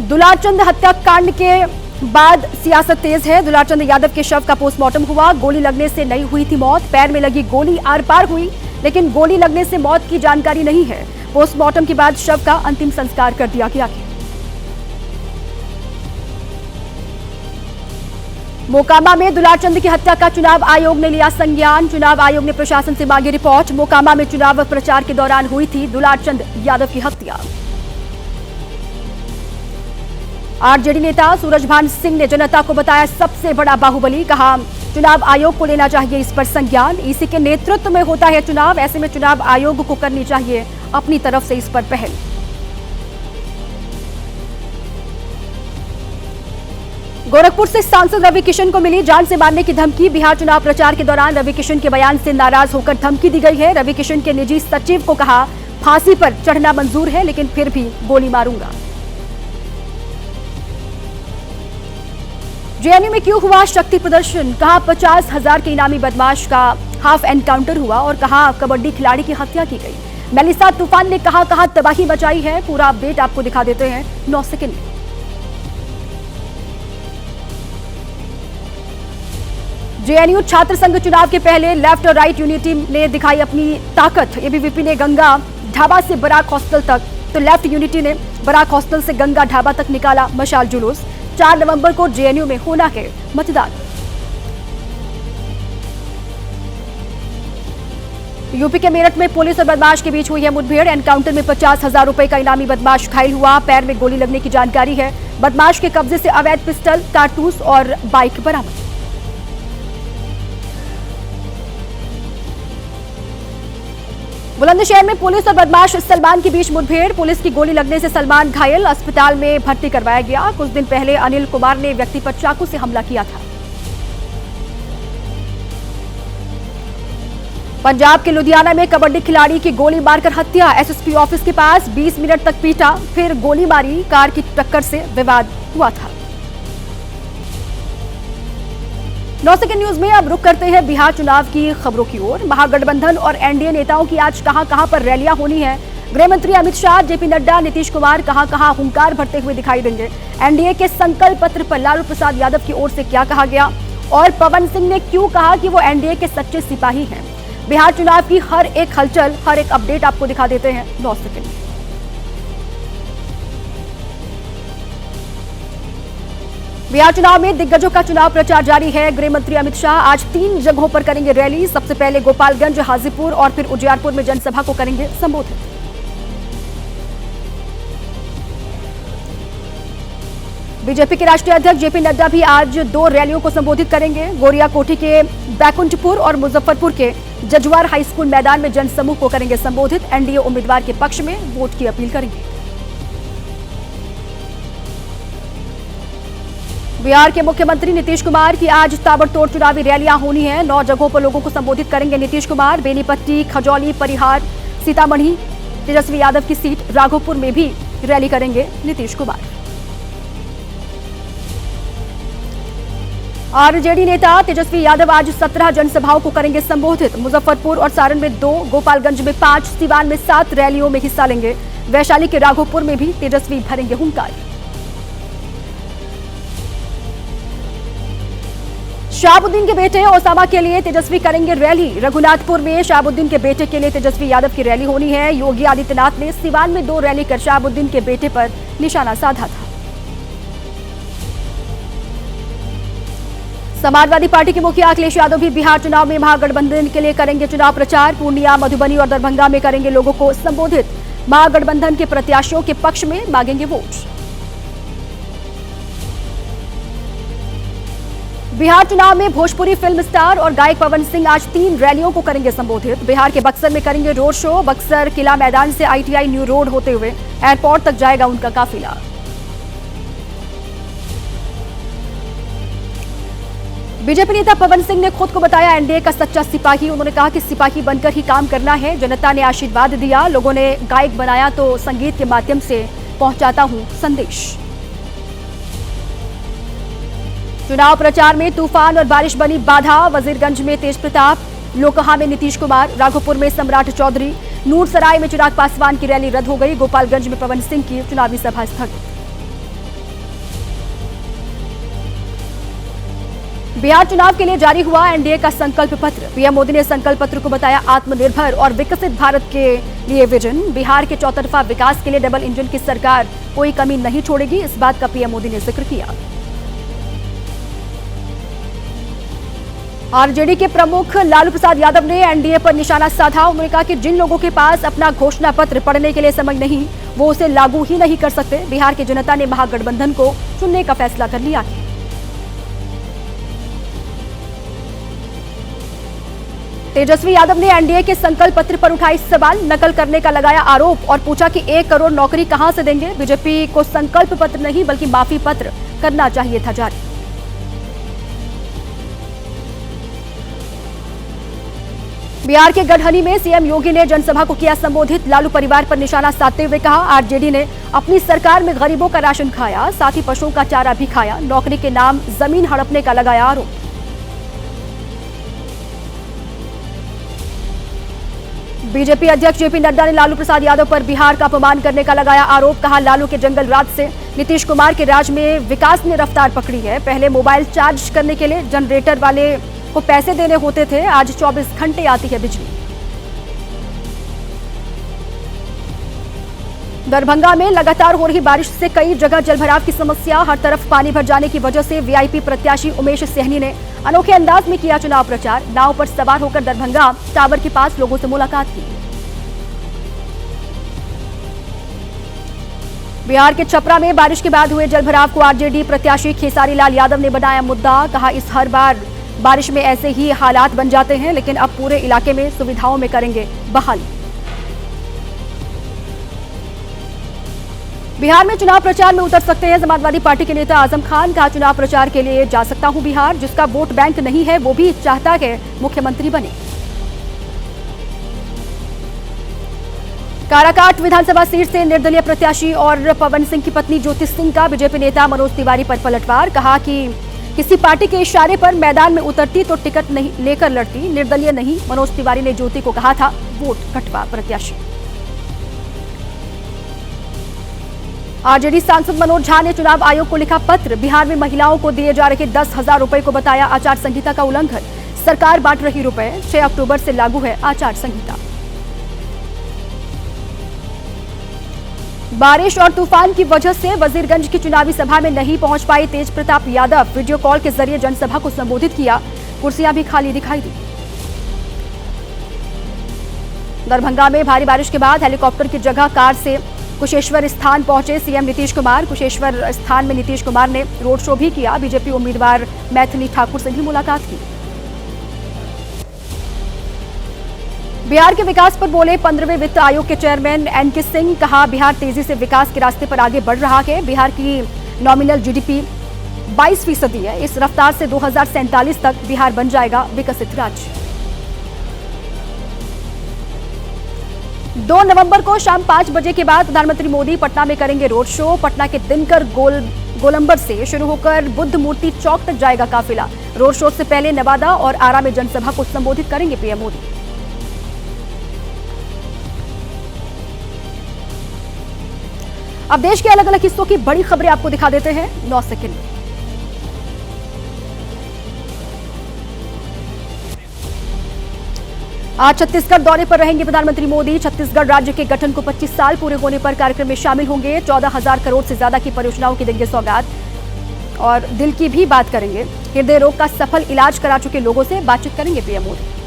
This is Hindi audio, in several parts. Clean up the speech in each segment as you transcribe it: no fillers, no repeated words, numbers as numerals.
दुलारचंद हत्याकांड के बाद सियासत तेज है। दुलारचंद यादव के शव का पोस्टमार्टम हुआ। गोली लगने से नहीं हुई थी मौत, पैर में लगी गोली आर पार हुई, लेकिन गोली लगने से मौत की जानकारी नहीं है। पोस्टमार्टम के बाद शव का अंतिम संस्कार कर दिया गया है। मोकामा में दुलारचंद की हत्या का चुनाव आयोग ने लिया संज्ञान। चुनाव आयोग ने प्रशासन से मांगी रिपोर्ट। मोकामा में चुनाव प्रचार के दौरान हुई थी दुलारचंद यादव की हत्या। आरजेडी नेता सूरजभान सिंह ने जनता को बताया सबसे बड़ा बाहुबली। कहा चुनाव आयोग को लेना चाहिए इस पर संज्ञान। ईसी के नेतृत्व में होता है चुनाव, ऐसे में चुनाव आयोग को करनी चाहिए अपनी तरफ से इस पर पहल। गोरखपुर से सांसद रवि किशन को मिली जान से मारने की धमकी। बिहार चुनाव प्रचार के दौरान रवि किशन के बयान से नाराज होकर धमकी दी गई है। रवि किशन के निजी सचिव को कहा फांसी पर चढ़ना मंजूर है, लेकिन फिर भी गोली मारूंगा। जेएनयू में क्यों हुआ शक्ति प्रदर्शन? कहा 50,000 के इनामी बदमाश का हाफ एनकाउंटर हुआ और कहा कबड्डी खिलाड़ी की हत्या की गई। मेलिसा तूफान ने कहा तबाही मचाई है। पूरा अपडेट आपको दिखा देते हैं 9 सेकंड में। जेएनयू छात्र संघ चुनाव के पहले लेफ्ट और राइट यूनिटी ने दिखाई अपनी ताकत। एबीवीपी ने गंगा ढाबा से बराक हॉस्टल तक, तो लेफ्ट यूनिटी ने बराक हॉस्टल से गंगा ढाबा तक निकाला मशाल जुलूस। 4 नवंबर को जेएनयू में होना है मतदान। यूपी के मेरठ में पुलिस और बदमाश के बीच हुई है मुठभेड़। एनकाउंटर में 50,000 रुपए का इनामी बदमाश घायल हुआ। पैर में गोली लगने की जानकारी है। बदमाश के कब्जे से अवैध पिस्टल, कारतूस और बाइक बरामद। बुलंदशहर में पुलिस और बदमाश सलमान के बीच मुठभेड़। पुलिस की गोली लगने से सलमान घायल, अस्पताल में भर्ती करवाया गया। कुछ दिन पहले अनिल कुमार ने व्यक्ति पर चाकू से हमला किया था। पंजाब के लुधियाना में कबड्डी खिलाड़ी की गोली मारकर हत्या। एसएसपी ऑफिस के पास 20 मिनट तक पीटा, फिर गोली मारी। कार की टक्कर से विवाद हुआ था। 9 सेकंड न्यूज में अब रुक करते हैं बिहार चुनाव की खबरों की ओर। महागठबंधन और एनडीए नेताओं की आज कहां पर रैलियां होनी है। गृह मंत्री अमित शाह, जेपी नड्डा, नीतीश कुमार कहां हुंकार भरते हुए दिखाई देंगे। एनडीए के संकल्प पत्र पर लालू प्रसाद यादव की ओर से क्या कहा गया और पवन सिंह ने क्यों कहा कि वो एनडीए के सच्चे सिपाही हैं। बिहार चुनाव की हर एक हलचल, हर एक अपडेट आपको दिखा देते हैं 9 सेकंड। बिहार चुनाव में दिग्गजों का चुनाव प्रचार जारी है। गृह मंत्री अमित शाह आज 3 जगहों पर करेंगे रैली। सबसे पहले गोपालगंज, हाजीपुर और फिर उजियारपुर में जनसभा को करेंगे संबोधित। बीजेपी के राष्ट्रीय अध्यक्ष जेपी नड्डा भी आज 2 रैलियों को संबोधित करेंगे। गोरिया कोठी के बैकुंठपुर और मुजफ्फरपुर के जजुआर हाई स्कूल मैदान में जनसमूह को करेंगे संबोधित। एनडीए उम्मीदवार के पक्ष में वोट की अपील करेंगे। बिहार के मुख्यमंत्री नीतीश कुमार की आज ताबड़तोड़ चुनावी रैलियां होनी है। 9 जगहों पर लोगों को संबोधित करेंगे नीतीश कुमार। बेनीपट्टी, खजौली, परिहार, सीतामढ़ी, तेजस्वी यादव की सीट राघोपुर में भी रैली करेंगे नीतीश कुमार। आरजेडी नेता तेजस्वी यादव आज 17 जनसभाओं को करेंगे संबोधित। मुजफ्फरपुर और सारण में 2, गोपालगंज में 5, सीवान में 7 रैलियों में हिस्सा लेंगे। वैशाली के राघोपुर में भी तेजस्वी भरेंगे हुंकार। शहाबुद्दीन के बेटे ओसामा के लिए तेजस्वी करेंगे रैली। रघुनाथपुर में शहाबुद्दीन के बेटे के लिए तेजस्वी यादव की रैली होनी है। योगी आदित्यनाथ ने सिवान में 2 रैली कर शहाबुद्दीन के बेटे पर निशाना साधा था। समाजवादी पार्टी के मुखिया अखिलेश यादव भी बिहार चुनाव में महागठबंधन के लिए करेंगे चुनाव प्रचार। पूर्णिया, मधुबनी और दरभंगा में करेंगे लोगों को संबोधित। महागठबंधन के प्रत्याशियों के पक्ष में मांगेंगे वोट। बिहार चुनाव में भोजपुरी फिल्म स्टार और गायक पवन सिंह आज 3 रैलियों को करेंगे संबोधित। बिहार के बक्सर में करेंगे रोड शो। बक्सर किला मैदान से आईटीआई न्यू रोड होते हुए एयरपोर्ट तक जाएगा उनका काफिला। बीजेपी नेता पवन सिंह ने खुद को बताया एनडीए का सच्चा सिपाही। उन्होंने कहा कि सिपाही बनकर ही काम करना है। जनता ने आशीर्वाद दिया, लोगों ने गायक बनाया तो संगीत के माध्यम से पहुंचाता हूं संदेश। चुनाव प्रचार में तूफान और बारिश बनी बाधा। वजीरगंज में तेज प्रताप, लोकहा में नीतीश कुमार, राघोपुर में सम्राट चौधरी, नूरसराय में चिराग पासवान की रैली रद्द हो गई। गोपालगंज में पवन सिंह की चुनावी सभा स्थगित। बिहार चुनाव के लिए जारी हुआ एनडीए का संकल्प पत्र। पीएम मोदी ने संकल्प पत्र को बताया आत्मनिर्भर और विकसित भारत के लिए विजन। बिहार के चौतरफा विकास के लिए डबल इंजन की सरकार कोई कमी नहीं छोड़ेगी, इस बात का पीएम मोदी ने जिक्र किया। आरजेडी के प्रमुख लालू प्रसाद यादव ने एनडीए पर निशाना साधा। उन्होंने कहा कि जिन लोगों के पास अपना घोषणा पत्र पढ़ने के लिए समय नहीं, वो उसे लागू ही नहीं कर सकते। बिहार की जनता ने महागठबंधन को चुनने का फैसला कर लिया है। तेजस्वी यादव ने एनडीए के संकल्प पत्र पर उठाई सवाल, नकल करने का लगाया आरोप और पूछा कि 1 करोड़ नौकरी कहां से देंगे। बीजेपी को संकल्प पत्र नहीं बल्कि माफी पत्र करना चाहिए था जारी। बिहार के गढ़हनी में सीएम योगी ने जनसभा को किया संबोधित। लालू परिवार पर निशाना साधते हुए कहा, आरजेडी ने अपनी सरकार में गरीबों का राशन खाया, साथ ही पशुओं का चारा भी खाया। नौकरी के नाम जमीन हड़पने का लगाया आरोप। बीजेपी अध्यक्ष जेपी नड्डा ने लालू प्रसाद यादव पर बिहार का अपमान करने का लगाया आरोप। कहा, लालू के जंगल राज से नीतीश कुमार के राज में विकास ने रफ्तार पकड़ी है। पहले मोबाइल चार्ज करने के लिए जनरेटर वाले को पैसे देने होते थे, आज 24 घंटे आती है बिजली। दरभंगा में लगातार हो रही बारिश से कई जगह जलभराव की समस्या। हर तरफ पानी भर जाने की वजह से वीआईपी प्रत्याशी उमेश सहनी ने अनोखे अंदाज में किया चुनाव प्रचार। नाव पर सवार होकर दरभंगा टावर के पास लोगों से मुलाकात की। बिहार के छपरा में बारिश के बाद हुए जलभराव को आरजेडी प्रत्याशी खेसारी लाल यादव ने बनाया मुद्दा। कहा, इस हर बार बारिश में ऐसे ही हालात बन जाते हैं, लेकिन अब पूरे इलाके में सुविधाओं में करेंगे बहाली। बिहार में चुनाव प्रचार में उतर सकते हैं समाजवादी पार्टी के नेता आजम खान। कहा, चुनाव प्रचार के लिए जा सकता हूं बिहार, जिसका वोट बैंक नहीं है वो भी चाहता है मुख्यमंत्री बने। काराकाट विधानसभा सीट से निर्दलीय प्रत्याशी और पवन सिंह की पत्नी ज्योति सिंह का बीजेपी नेता मनोज तिवारी पर पलटवार। कहा कि किसी पार्टी के इशारे पर मैदान में उतरती तो टिकट नहीं लेकर लड़ती, निर्दलीय नहीं। मनोज तिवारी ने ज्योति को कहा था वोट कटवा प्रत्याशी। आरजेडी सांसद मनोज झा ने चुनाव आयोग को लिखा पत्र। बिहार में महिलाओं को दिए जा रहे 10,000 रुपए को बताया आचार संहिता का उल्लंघन। सरकार बांट रही रुपए, 6 अक्टूबर से लागू है आचार संहिता। बारिश और तूफान की वजह से वजीरगंज की चुनावी सभा में नहीं पहुंच पाई तेज प्रताप यादव। वीडियो कॉल के जरिए जनसभा को संबोधित किया, कुर्सियां भी खाली दिखाई दी। दरभंगा में भारी बारिश के बाद हेलीकॉप्टर की जगह कार से कुशेश्वर स्थान पहुंचे सीएम नीतीश कुमार। कुशेश्वर स्थान में नीतीश कुमार ने रोड शो भी किया। बीजेपी उम्मीदवार मैथिली ठाकुर से भी मुलाकात की। बिहार के विकास पर बोले 15वें वित्त आयोग के चेयरमैन एनके सिंह। कहा, बिहार तेजी से विकास के रास्ते पर आगे बढ़ रहा है। बिहार की नॉमिनल जीडीपी 22% है। इस रफ्तार से 2047 तक बिहार बन जाएगा विकसित राज्य। 2 नवंबर को शाम 5 बजे के बाद प्रधानमंत्री मोदी पटना में करेंगे रोड शो। पटना के दिनकर गोलंबर से शुरू होकर बुद्ध मूर्ति चौक तक जाएगा काफिला। रोड शो से पहले नवादा और आरा में जनसभा को संबोधित करेंगे पीएम मोदी। अब देश के अलग अलग हिस्सों की बड़ी खबरें आपको दिखा देते हैं 9 सेकंड में। आज छत्तीसगढ़ दौरे पर रहेंगे प्रधानमंत्री मोदी। छत्तीसगढ़ राज्य के गठन को 25 साल पूरे होने पर कार्यक्रम में शामिल होंगे। 14,000 करोड़ से ज्यादा की परियोजनाओं की देंगे सौगात और दिल की भी बात करेंगे। हृदय रोग का सफल इलाज करा चुके लोगों से बातचीत करेंगे पीएम मोदी।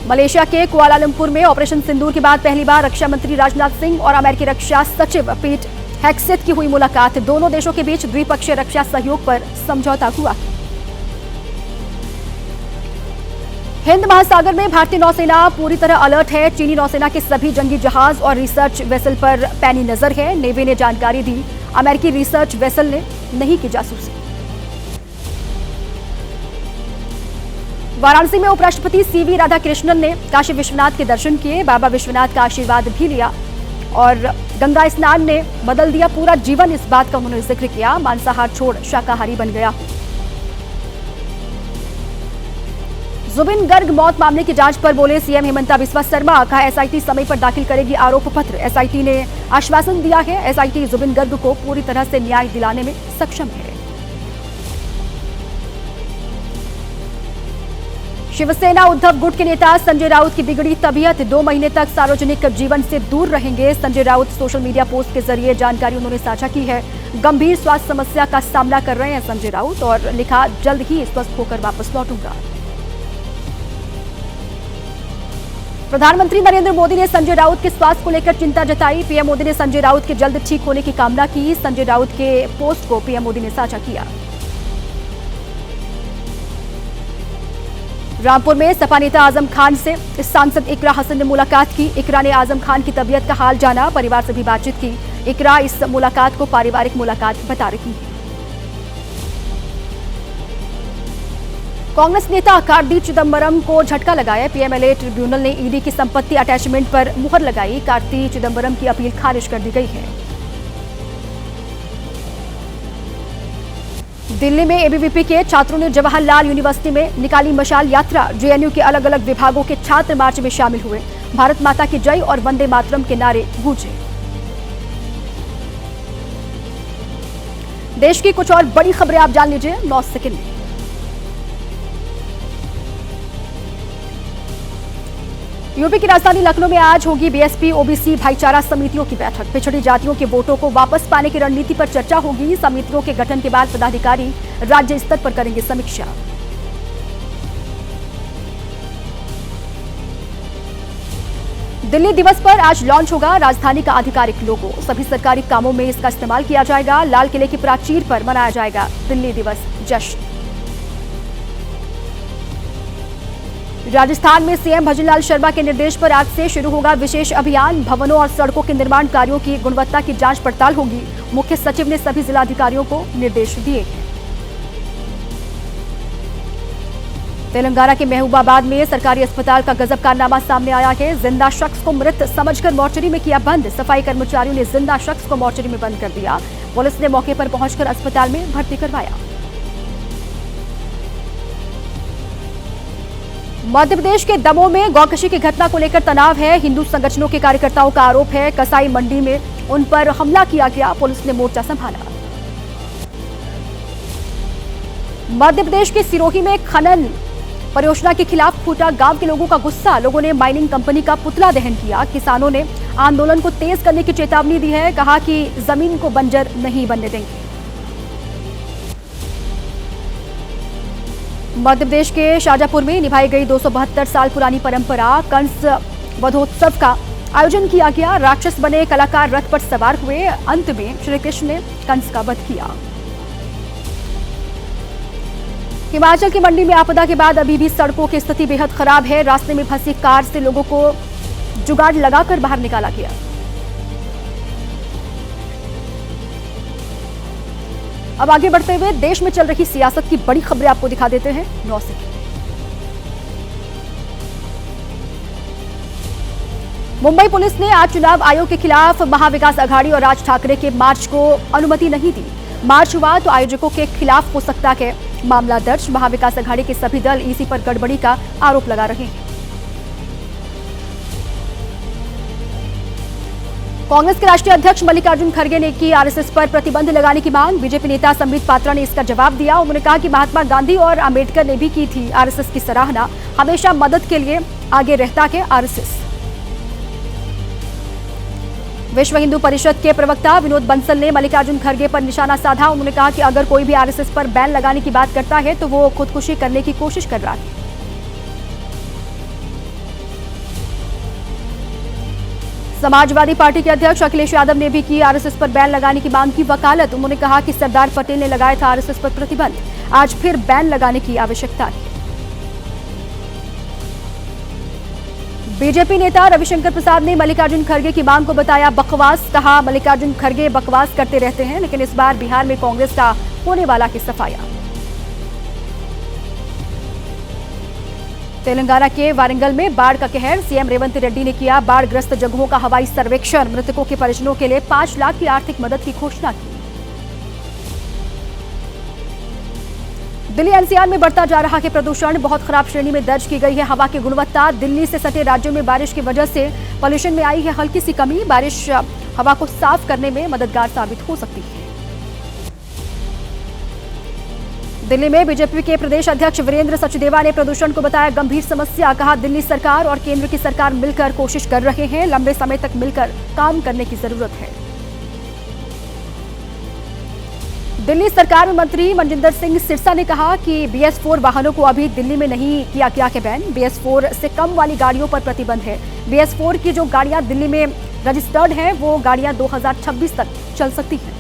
मलेशिया के कुआलालंपुर में ऑपरेशन सिंदूर के बाद पहली बार रक्षा मंत्री राजनाथ सिंह और अमेरिकी रक्षा सचिव पीट हेग्सेथ की हुई मुलाकात। दोनों देशों के बीच द्विपक्षीय रक्षा सहयोग पर समझौता हुआ। हिंद महासागर में भारतीय नौसेना पूरी तरह अलर्ट है। चीनी नौसेना के सभी जंगी जहाज और रिसर्च वेसल पर पैनी नजर है। नेवी ने जानकारी दी, अमेरिकी रिसर्च वेसल ने नहीं की जासूसी। वाराणसी में उपराष्ट्रपति सीवी राधाकृष्णन ने काशी विश्वनाथ के दर्शन किए। बाबा विश्वनाथ का आशीर्वाद भी लिया और गंगा स्नान ने बदल दिया पूरा जीवन, इस बात का उन्होंने जिक्र किया। मांसाहार छोड़ शाकाहारी बन गया। जुबिन गर्ग मौत मामले की जांच पर बोले सीएम हिमंता बिस्वा शर्मा। कहा एसआईटी समय पर दाखिल करेगी आरोप पत्र। एसआईटी ने आश्वासन दिया है एसआईटी जुबिन गर्ग को पूरी तरह से न्याय दिलाने में सक्षम है। शिवसेना उद्धव गुट के नेता संजय राउत की बिगड़ी तबीयत, 2 महीने तक सार्वजनिक जीवन से दूर रहेंगे। Sanjay Raut social media post के जरिए जानकारी उन्होंने साझा की है। गंभीर स्वास्थ्य समस्या का सामना कर रहे हैं संजय राउत और लिखा जल्द ही स्वस्थ होकर वापस लौटूंगा। प्रधानमंत्री नरेंद्र मोदी ने संजय राउत के स्वास्थ्य को लेकर चिंता जताई। पीएम मोदी ने संजय राउत के जल्द ठीक होने की कामना की। संजय राउत के पोस्ट को पीएम मोदी ने साझा किया। रामपुर में सपा नेता आजम खान से सांसद इकरा हसन ने मुलाकात की। इकरा ने आजम खान की तबीयत का हाल जाना, परिवार से भी बातचीत की। इकरा इस मुलाकात को पारिवारिक मुलाकात बता रही है। कांग्रेस नेता कार्ति चिदंबरम को झटका लगाया। पीएमएलए ट्रिब्यूनल ने ईडी की संपत्ति अटैचमेंट पर मुहर लगाई। कार्ति चिदंबरम की अपील खारिज कर दी गई है। दिल्ली में एबीवीपी के छात्रों ने जवाहरलाल यूनिवर्सिटी में निकाली मशाल यात्रा। जेएनयू के अलग अलग विभागों के छात्र मार्च में शामिल हुए। भारत माता की जय और वंदे मातरम के नारे गूंजे। देश की कुछ और बड़ी खबरें आप जान लीजिए 9 सेकंड में। यूपी की राजधानी लखनऊ में आज होगी बीएसपी ओबीसी भाईचारा समितियों की बैठक। पिछड़ी जातियों के वोटों को वापस पाने की रणनीति पर चर्चा होगी। समितियों के गठन के बाद पदाधिकारी राज्य स्तर पर करेंगे समीक्षा। दिल्ली दिवस पर आज लॉन्च होगा राजधानी का आधिकारिक लोगो। सभी सरकारी कामों में इसका इस्तेमाल किया जाएगा। लाल किले की प्राचीर पर मनाया जाएगा दिल्ली दिवस जश्न। राजस्थान में सीएम भजनलाल शर्मा के निर्देश पर आज से शुरू होगा विशेष अभियान। भवनों और सड़कों के निर्माण कार्यों की गुणवत्ता की जांच पड़ताल होगी। मुख्य सचिव ने सभी जिलाधिकारियों को निर्देश दिए हैं। तेलंगाना के महबूबाबाद में सरकारी अस्पताल का गजब कारनामा सामने आया है। जिंदा शख्स को मृत समझकर मोर्चरी में किया बंद। सफाई कर्मचारियों ने जिंदा शख्स को मोर्चरी में बंद कर दिया। पुलिस ने मौके पर पहुंचकर अस्पताल में भर्ती करवाया। मध्य प्रदेश के दमोह में गौकशी की घटना को लेकर तनाव है। हिंदू संगठनों के कार्यकर्ताओं का आरोप है कसाई मंडी में उन पर हमला किया गया। पुलिस ने मोर्चा संभाला। मध्य प्रदेश के सिरोही में खनन परियोजना के खिलाफ फूटा गांव के लोगों का गुस्सा। लोगों ने माइनिंग कंपनी का पुतला दहन किया। किसानों ने आंदोलन को तेज करने की चेतावनी दी है। कहा कि जमीन को बंजर नहीं बनने देंगे। मध्य प्रदेश के शाजापुर में निभाई गई 272 साल पुरानी परंपरा कंस वधोत्सव का आयोजन किया गया। राक्षस बने कलाकार रथ पर सवार हुए। अंत में श्री कृष्ण ने कंस का वध किया। हिमाचल की मंडी में आपदा के बाद अभी भी सड़कों की स्थिति बेहद खराब है। रास्ते में फंसी कार से लोगों को जुगाड़ लगाकर बाहर निकाला गया। अब आगे बढ़ते हुए देश में चल रही सियासत की बड़ी खबरें आपको दिखा देते हैं 9 सेकंड। मुंबई पुलिस ने आज चुनाव आयोग के खिलाफ महाविकास अघाड़ी और राज ठाकरे के मार्च को अनुमति नहीं दी। मार्च हुआ तो आयोजकों के खिलाफ हो सकता है मामला दर्ज। महाविकास अघाड़ी के सभी दल ईसी पर गड़बड़ी का आरोप लगा रहे हैं। कांग्रेस के राष्ट्रीय अध्यक्ष मल्लिकार्जुन खड़गे ने की आरएसएस पर प्रतिबंध लगाने की मांग। बीजेपी नेता संबित पात्रा ने इसका जवाब दिया। उन्होंने कहा कि महात्मा गांधी और अंबेडकर ने भी की थी आरएसएस की सराहना। हमेशा मदद के लिए आगे रहता है आरएसएस। विश्व हिंदू परिषद के प्रवक्ता विनोद बंसल ने मल्लिकार्जुन खड़गे पर निशाना साधा। उन्होंने कहा कि अगर कोई भी आरएसएस पर बैन लगाने की बात करता है तो वो खुदकुशी करने की कोशिश कर रहा है। समाजवादी पार्टी के अध्यक्ष अखिलेश यादव ने भी की आरएसएस पर बैन लगाने की मांग की वकालत। उन्होंने कहा कि सरदार पटेल ने लगाया था आरएसएस पर प्रतिबंध, आज फिर बैन लगाने की आवश्यकता है। बीजेपी नेता रविशंकर प्रसाद ने मल्लिकार्जुन खड़गे की मांग को बताया बकवास। कहा मल्लिकार्जुन खड़गे बकवास करते रहते हैं, लेकिन इस बार बिहार में कांग्रेस का होने वाला है सफाया। तेलंगाना के वारंगल में बाढ़ का कहर। सीएम रेवंत रेड्डी ने किया बाढ़ग्रस्त जगहों का हवाई सर्वेक्षण। मृतकों के परिजनों के लिए 5 लाख की आर्थिक मदद की घोषणा की। दिल्ली एनसीआर में बढ़ता जा रहा है प्रदूषण, बहुत खराब श्रेणी में दर्ज की गई है हवा की गुणवत्ता। दिल्ली से सटे राज्यों में बारिश की वजह से पॉल्यूशन में आई है हल्की सी कमी। बारिश हवा को साफ करने में मददगार साबित हो सकती है। दिल्ली में बीजेपी के प्रदेश अध्यक्ष वीरेंद्र सचदेवा ने प्रदूषण को बताया गंभीर समस्या। कहा, दिल्ली सरकार और केंद्र की सरकार मिलकर कोशिश कर रहे हैं, लंबे समय तक मिलकर काम करने की जरूरत है। दिल्ली सरकार में मंत्री मनजिंदर सिंह सिरसा ने कहा कि BS4 वाहनों को अभी दिल्ली में नहीं किया गया है बैन। BS4 से कम वाली गाड़ियों पर प्रतिबंध है। BS4 की जो गाड़ियां दिल्ली में रजिस्टर्ड हैं, वो गाड़ियां 2026 तक चल सकती हैं।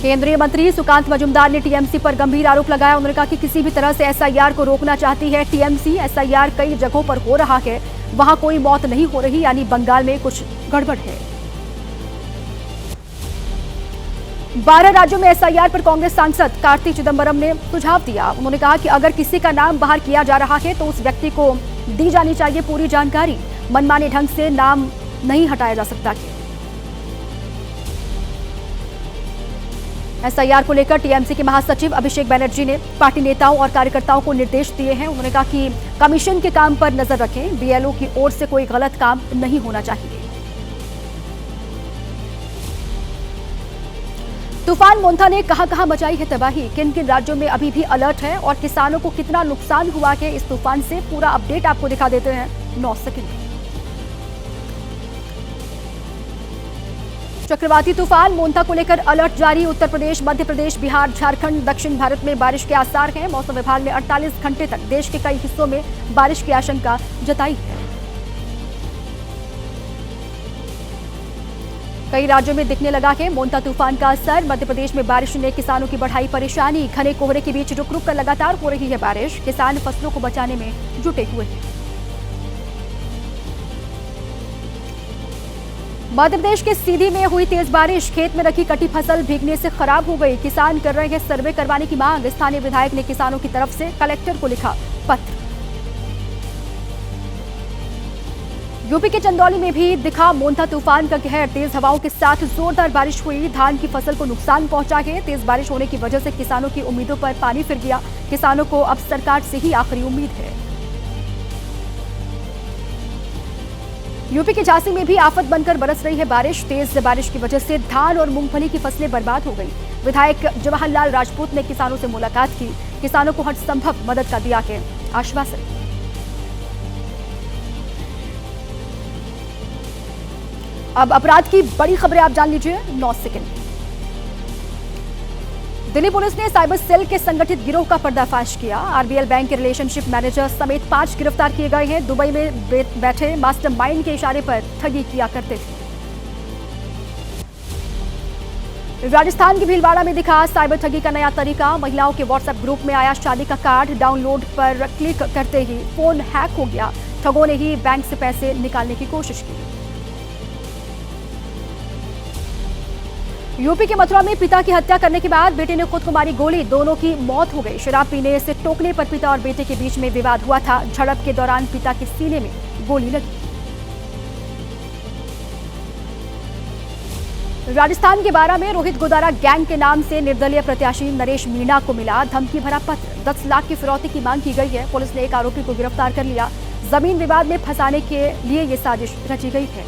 केंद्रीय मंत्री सुकांत मजूमदार ने टीएमसी पर गंभीर आरोप लगाया। उन्होंने कहा कि किसी भी तरह से SIR को रोकना चाहती है टीएमसी। SIR कई जगहों पर हो रहा है, वहां कोई मौत नहीं हो रही, यानी बंगाल में कुछ गड़बड़ है। 12 राज्यों में SIR पर कांग्रेस सांसद कार्ति चिदंबरम ने सुझाव दिया। उन्होंने कहा कि अगर किसी का नाम बाहर किया जा रहा है तो उस व्यक्ति को दी जानी चाहिए पूरी जानकारी। मनमाने ढंग से नाम नहीं हटाया जा सकता है। SIR को लेकर टीएमसी के महासचिव अभिषेक बनर्जी ने पार्टी नेताओं और कार्यकर्ताओं को निर्देश दिए हैं। उन्होंने कहा कि कमीशन के काम पर नजर रखें, BLO की ओर से कोई गलत काम नहीं होना चाहिए। तूफान मोंथा ने कहां मचाई है तबाही, किन किन राज्यों में अभी भी अलर्ट है और किसानों को कितना नुकसान हुआ है इस तूफान से, पूरा अपडेट आपको दिखा देते हैं 9 सेकंड में। चक्रवाती तूफान मोंथा को लेकर अलर्ट जारी। उत्तर प्रदेश, मध्य प्रदेश, बिहार, झारखंड, दक्षिण भारत में बारिश के आसार हैं। मौसम विभाग ने 48 घंटे तक देश के कई हिस्सों में बारिश की आशंका जताई है। कई राज्यों में दिखने लगा है मोंथा तूफान का असर। मध्य प्रदेश में बारिश ने किसानों की बढ़ाई परेशानी। घने कोहरे के बीच रुक रुक कर लगातार हो रही है बारिश। किसान फसलों को बचाने में जुटे हुए हैं। मध्य प्रदेश के सीधी में हुई तेज बारिश, खेत में रखी कटी फसल भीगने से खराब हो गई। किसान कर रहे हैं सर्वे करवाने की मांग। स्थानीय विधायक ने किसानों की तरफ से कलेक्टर को लिखा पत्र। यूपी के चंदौली में भी दिखा मोंथा तूफान का कहर। तेज हवाओं के साथ जोरदार बारिश हुई, धान की फसल को नुकसान पहुंचा है। तेज बारिश होने की वजह से किसानों की उम्मीदों पर पानी फिर गया। किसानों को अब सरकार से ही आखिरी उम्मीद है। यूपी के झांसी में भी आफत बनकर बरस रही है बारिश। तेज बारिश की वजह से धान और मूंगफली की फसलें बर्बाद हो गई। विधायक जवाहरलाल राजपूत ने किसानों से मुलाकात की, किसानों को हर संभव मदद का दिया है आश्वासन। अब अपराध की बड़ी खबरें आप जान लीजिए 9 सेकंड। दिल्ली पुलिस ने साइबर सेल के संगठित गिरोह का पर्दाफाश किया। RBL बैंक के रिलेशनशिप मैनेजर समेत 5 गिरफ्तार किए गए हैं। दुबई में बैठे मास्टरमाइंड के इशारे पर ठगी किया करते थे। राजस्थान के भीलवाड़ा में दिखा साइबर ठगी का नया तरीका। महिलाओं के व्हाट्सएप ग्रुप में आया शादी का कार्ड, डाउनलोड पर क्लिक करते ही फोन हैक हो गया। ठगों ने ही बैंक से पैसे निकालने की कोशिश की। यूपी के मथुरा में पिता की हत्या करने के बाद बेटे ने खुद को मारी गोली, दोनों की मौत हो गई। शराब पीने से टोकने पर पिता और बेटे के बीच में विवाद हुआ था। झड़प के दौरान पिता के सीने में गोली लगी। राजस्थान के बारा में रोहित गोदारा गैंग के नाम से निर्दलीय प्रत्याशी नरेश मीणा को मिला धमकी भरा पत्र। 10 लाख की फिरौती की मांग की गई है। पुलिस ने एक आरोपी को गिरफ्तार कर लिया। जमीन विवाद में फंसाने के लिए ये साजिश रची गई है।